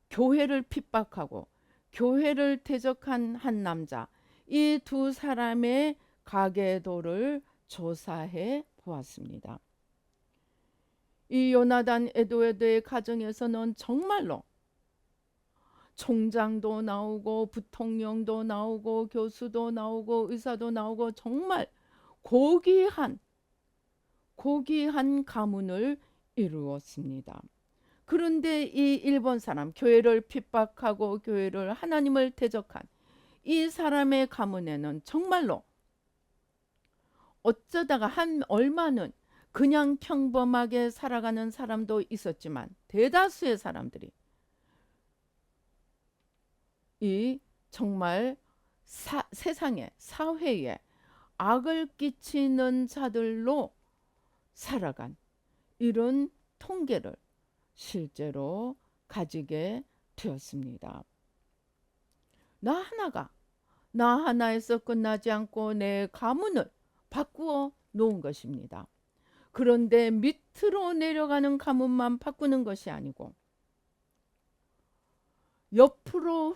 교회를 핍박하고 교회를 대적한 한 남자, 이 두 사람의 가계도를 조사해 보았습니다. 이 요나단 에드워드의 가정에서는 정말로 총장도 나오고 부통령도 나오고 교수도 나오고 의사도 나오고 정말 고귀한 가문을 이루었습니다. 그런데 이 일본 사람, 교회를 핍박하고 교회를 하나님을 대적한 이 사람의 가문에는 정말로 어쩌다가 한 얼마는 그냥 평범하게 살아가는 사람도 있었지만 대다수의 사람들이 이 정말 세상에, 사회에 악을 끼치는 자들로 살아간 이런 통계를 실제로 가지게 되었습니다. 나 하나에서 끝나지 않고 내 가문을 바꾸어 놓은 것입니다. 그런데 밑으로 내려가는 가문만 바꾸는 것이 아니고 옆으로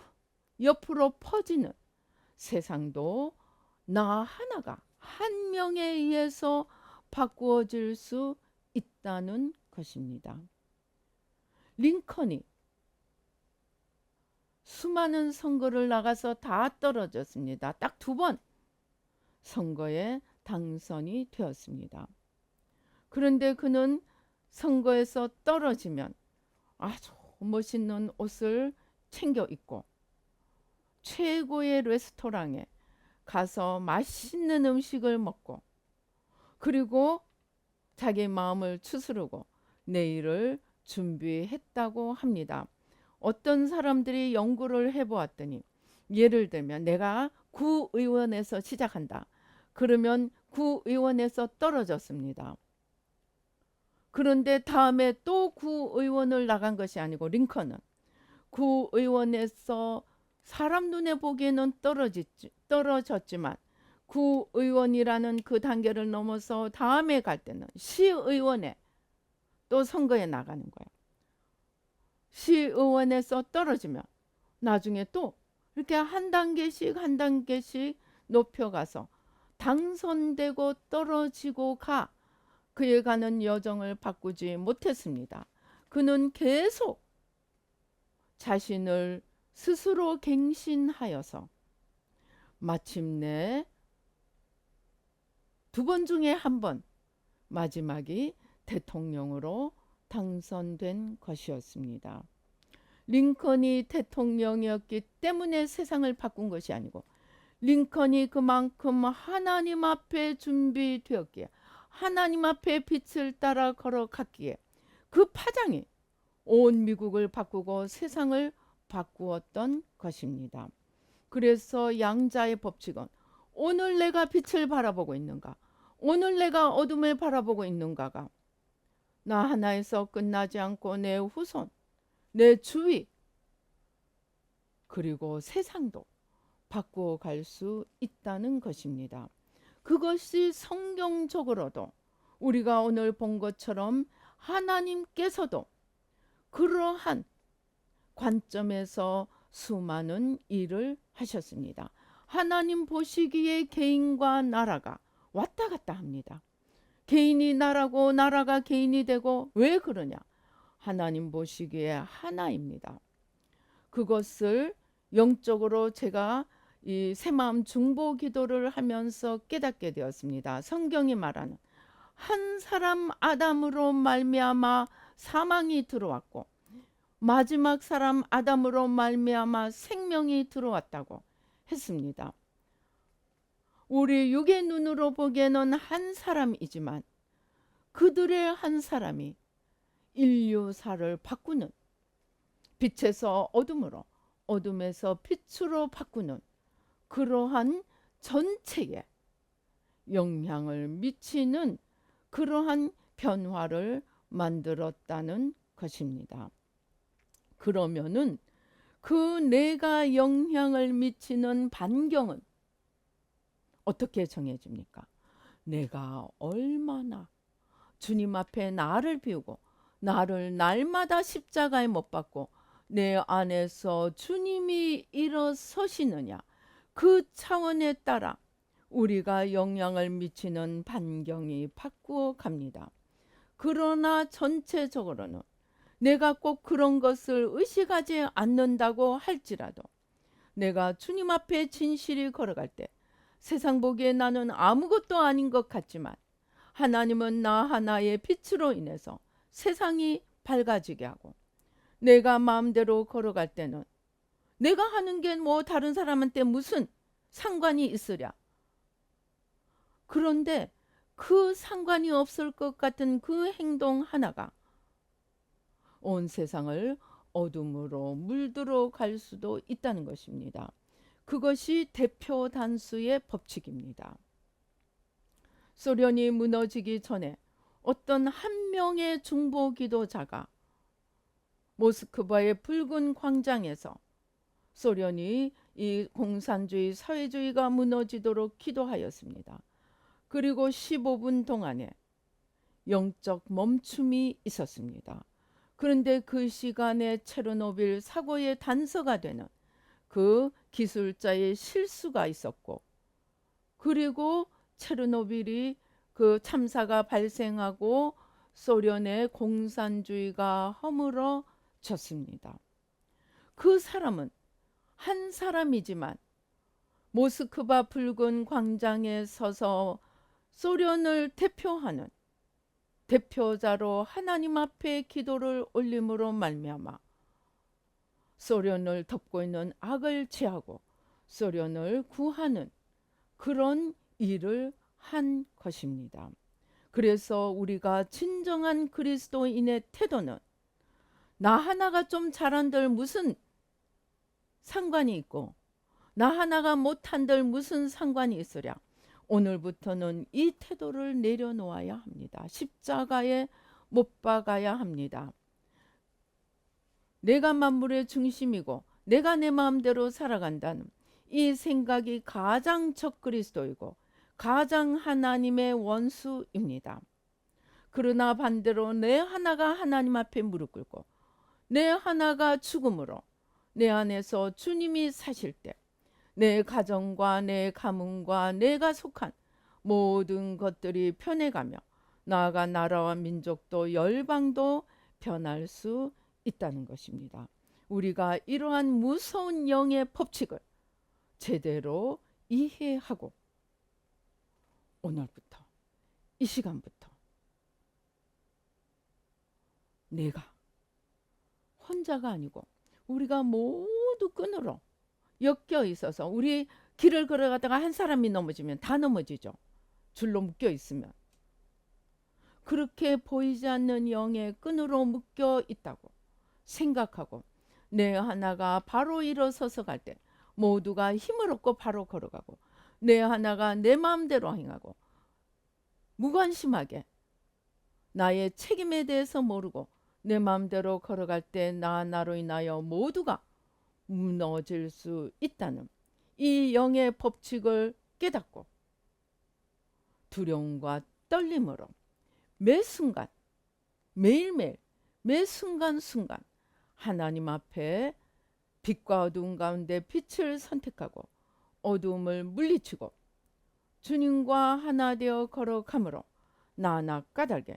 퍼지는 세상도 나 하나가 한 명에 의해서 바꾸어질 수 있다는 것입니다. 링컨이 수많은 선거를 나가서 다 떨어졌습니다. 딱 2번 선거에 당선이 되었습니다. 그런데 그는 선거에서 떨어지면 아주 멋있는 옷을 챙겨 입고 최고의 레스토랑에 가서 맛있는 음식을 먹고 그리고 자기 마음을 추스르고 내일을 준비했다고 합니다. 어떤 사람들이 연구를 해보았더니 예를 들면 내가 구의원에서 시작한다. 그러면 구의원에서 떨어졌습니다. 그런데 다음에 또 구의원을 나간 것이 아니고 링컨은 구의원에서 사람 눈에 보기에는 떨어졌지만 구의원이라는 그 단계를 넘어서 다음에 갈 때는 시의원에 또 선거에 나가는 거예요. 시의원에서 떨어지면 나중에 또 이렇게 한 단계씩 높여가서 당선되고 떨어지고 그에 가는 여정을 바꾸지 못했습니다. 그는 계속 자신을 스스로 갱신하여서 마침내 2번 중에 1번 마지막이 대통령으로 당선된 것이었습니다. 링컨이 대통령이었기 때문에 세상을 바꾼 것이 아니고 링컨이 그만큼 하나님 앞에 준비되었기에 하나님 앞에 빛을 따라 걸어갔기에 그 파장이 온 미국을 바꾸고 세상을 바꾸었던 것입니다. 그래서 양자의 법칙은 오늘 내가 빛을 바라보고 있는가, 오늘 내가 어둠을 바라보고 있는가가 나 하나에서 끝나지 않고 내 후손, 내 주위, 그리고 세상도 바꾸어 갈 수 있다는 것입니다. 그것이 성경적으로도 우리가 오늘 본 것처럼 하나님께서도 그러한 관점에서 수많은 일을 하셨습니다. 하나님 보시기에 개인과 나라가 왔다 갔다 합니다. 개인이 나라고 나라가 개인이 되고 왜 그러냐? 하나님 보시기에 하나입니다. 그것을 영적으로 제가 이 새마음 중보 기도를 하면서 깨닫게 되었습니다. 성경이 말하는 한 사람 아담으로 말미암아 사망이 들어왔고 마지막 사람 아담으로 말미암아 생명이 들어왔다고 했습니다. 우리 육의 눈으로 보기에는 한 사람이지만 그들의 한 사람이 인류사를 바꾸는, 빛에서 어둠으로 어둠에서 빛으로 바꾸는 그러한 전체에 영향을 미치는 그러한 변화를 만들었다는 것입니다. 그러면은 그 내가 영향을 미치는 반경은 어떻게 정해집니까? 내가 얼마나 주님 앞에 나를 비우고 나를 날마다 십자가에 못 박고 내 안에서 주님이 일어서시느냐, 그 차원에 따라 우리가 영향을 미치는 반경이 바꾸어 갑니다. 그러나 전체적으로는 내가 꼭 그런 것을 의식하지 않는다고 할지라도 내가 주님 앞에 진실히 걸어갈 때 세상 보기에 나는 아무것도 아닌 것 같지만 하나님은 나 하나의 빛으로 인해서 세상이 밝아지게 하고, 내가 마음대로 걸어갈 때는 내가 하는 게 뭐 다른 사람한테 무슨 상관이 있으랴. 그런데 그 상관이 없을 것 같은 그 행동 하나가 온 세상을 어둠으로 물들어 갈 수도 있다는 것입니다. 그것이 대표 단수의 법칙입니다. 소련이 무너지기 전에 어떤 한 명의 중보 기도자가 모스크바의 붉은 광장에서 소련이 이 공산주의 사회주의가 무너지도록 기도하였습니다. 그리고 15분 동안에 영적 멈춤이 있었습니다. 그런데 그 시간에 체르노빌 사고의 단서가 되는 그 기술자의 실수가 있었고, 그리고 체르노빌이 그 참사가 발생하고 소련의 공산주의가 허물어졌습니다. 그 사람은 한 사람이지만 모스크바 붉은 광장에 서서 소련을 대표하는 대표자로 하나님 앞에 기도를 올림으로 말미암아 소련을 덮고 있는 악을 제하고 소련을 구하는 그런 일을 한 것입니다. 그래서 우리가 진정한 그리스도인의 태도는 나 하나가 좀 잘한들 무슨 상관이 있고 나 하나가 못한들 무슨 상관이 있으랴. 오늘부터는 이 태도를 내려놓아야 합니다. 십자가에 못 박아야 합니다. 내가 만물의 중심이고 내가 내 마음대로 살아간다는 이 생각이 가장 적그리스도이고 가장 하나님의 원수입니다. 그러나 반대로 내 하나가 하나님 앞에 무릎 꿇고 내 하나가 죽음으로 내 안에서 주님이 사실 때 내 가정과 내 가문과 내가 속한 모든 것들이 변해가며 나아가 나라와 민족도 열방도 변할 수 있다는 것입니다. 우리가 이러한 무서운 영의 법칙을 제대로 이해하고 오늘부터 이 시간부터 내가 혼자가 아니고 우리가 모두 끈으로 엮여 있어서, 우리 길을 걸어가다가 한 사람이 넘어지면 다 넘어지죠. 줄로 묶여 있으면. 그렇게 보이지 않는 영의 끈으로 묶여 있다고 생각하고 내 하나가 바로 일어서서 갈 때 모두가 힘을 얻고 바로 걸어가고, 내 하나가 내 마음대로 행하고 무관심하게 나의 책임에 대해서 모르고 내 마음대로 걸어갈 때 나로 인하여 모두가 무너질 수 있다는 이 영의 법칙을 깨닫고 두려움과 떨림으로 매 순간, 매일매일, 매 순간순간 하나님 앞에 빛과 어두움 가운데 빛을 선택하고 어두움을 물리치고 주님과 하나 되어 걸어가므로 나 하나 까닭에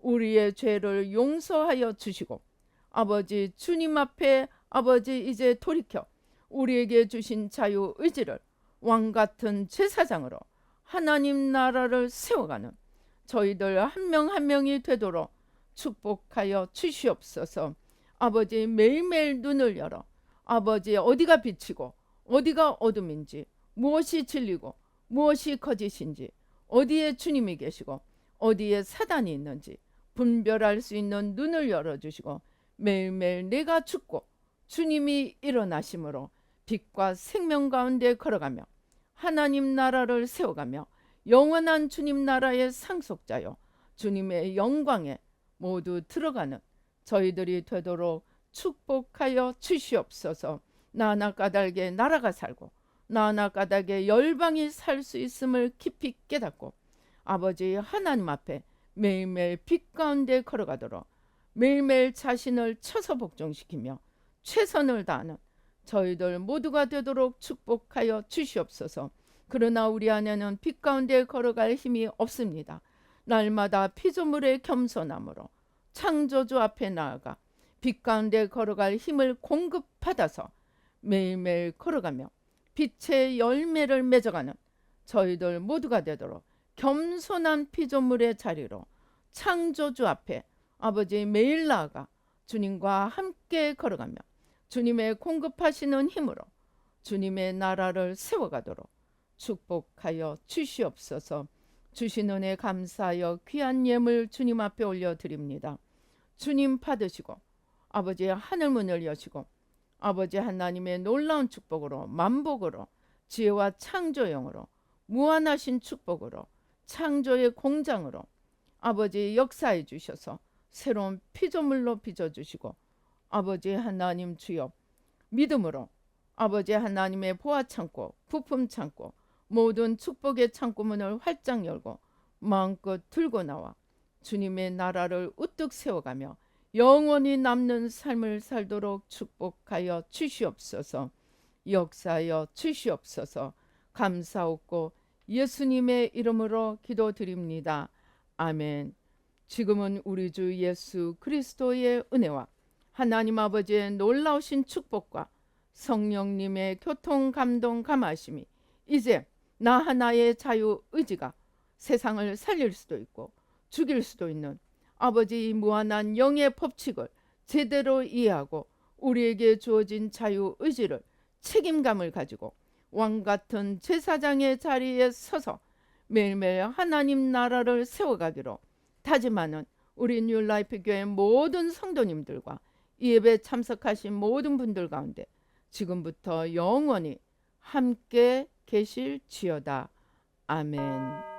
우리의 죄를 용서하여 주시고 아버지 주님 앞에 아버지 이제 돌이켜 우리에게 주신 자유의지를 왕같은 제사장으로 하나님 나라를 세워가는 저희들 한 명 한 명이 되도록 축복하여 주시옵소서. 아버지 매일매일 눈을 열어 아버지 어디가 빛이고 어디가 어둠인지, 무엇이 진리고 무엇이 거짓인지, 어디에 주님이 계시고 어디에 사단이 있는지 분별할 수 있는 눈을 열어주시고 매일매일 내가 죽고 주님이 일어나심으로 빛과 생명 가운데 걸어가며 하나님 나라를 세워가며 영원한 주님 나라의 상속자요 주님의 영광에 모두 들어가는 저희들이 되도록 축복하여 주시옵소서. 나나 까닭에 나라가 살고 나나 까닭에 열방이 살 수 있음을 깊이 깨닫고 아버지 하나님 앞에 매일매일 빛 가운데 걸어가도록 매일매일 자신을 쳐서 복종시키며 최선을 다하는 저희들 모두가 되도록 축복하여 주시옵소서. 그러나 우리 안에는 빛 가운데 걸어갈 힘이 없습니다. 날마다 피조물의 겸손함으로 창조주 앞에 나아가 빛 가운데 걸어갈 힘을 공급받아서 매일매일 걸어가며 빛의 열매를 맺어가는 저희들 모두가 되도록 겸손한 피조물의 자리로 창조주 앞에 아버지 매일 나아가 주님과 함께 걸어가며 주님의 공급하시는 힘으로 주님의 나라를 세워가도록 축복하여 주시옵소서. 주신 은혜 감사하여 귀한 예물 주님 앞에 올려드립니다. 주님 받으시고 아버지 하늘 문을 여시고 아버지 하나님의 놀라운 축복으로 만복으로 지혜와 창조영으로 무한하신 축복으로 창조의 공장으로 아버지 역사해 주셔서 새로운 피조물로 빚어주시고 아버지 하나님 주여 믿음으로 아버지 하나님의 보아 창고 부품 창고 모든 축복의 창고문을 활짝 열고 마음껏 들고 나와 주님의 나라를 우뚝 세워가며 영원히 남는 삶을 살도록 축복하여 주시옵소서. 역사하여 주시옵소서. 감사옵고 예수님의 이름으로 기도드립니다. 아멘. 지금은 우리 주 예수 그리스도의 은혜와 하나님 아버지의 놀라우신 축복과 성령님의 교통 감동 감하심이 이제 나 하나의 자유 의지가 세상을 살릴 수도 있고 죽일 수도 있는 아버지 무한한 영의 법칙을 제대로 이해하고 우리에게 주어진 자유 의지를 책임감을 가지고 왕같은 제사장의 자리에 서서 매일매일 하나님 나라를 세워가기로 다짐하는 우리 뉴라이프 교회 모든 성도님들과 이 예배 참석하신 모든 분들 가운데 지금부터 영원히 함께 계실지어다. 아멘.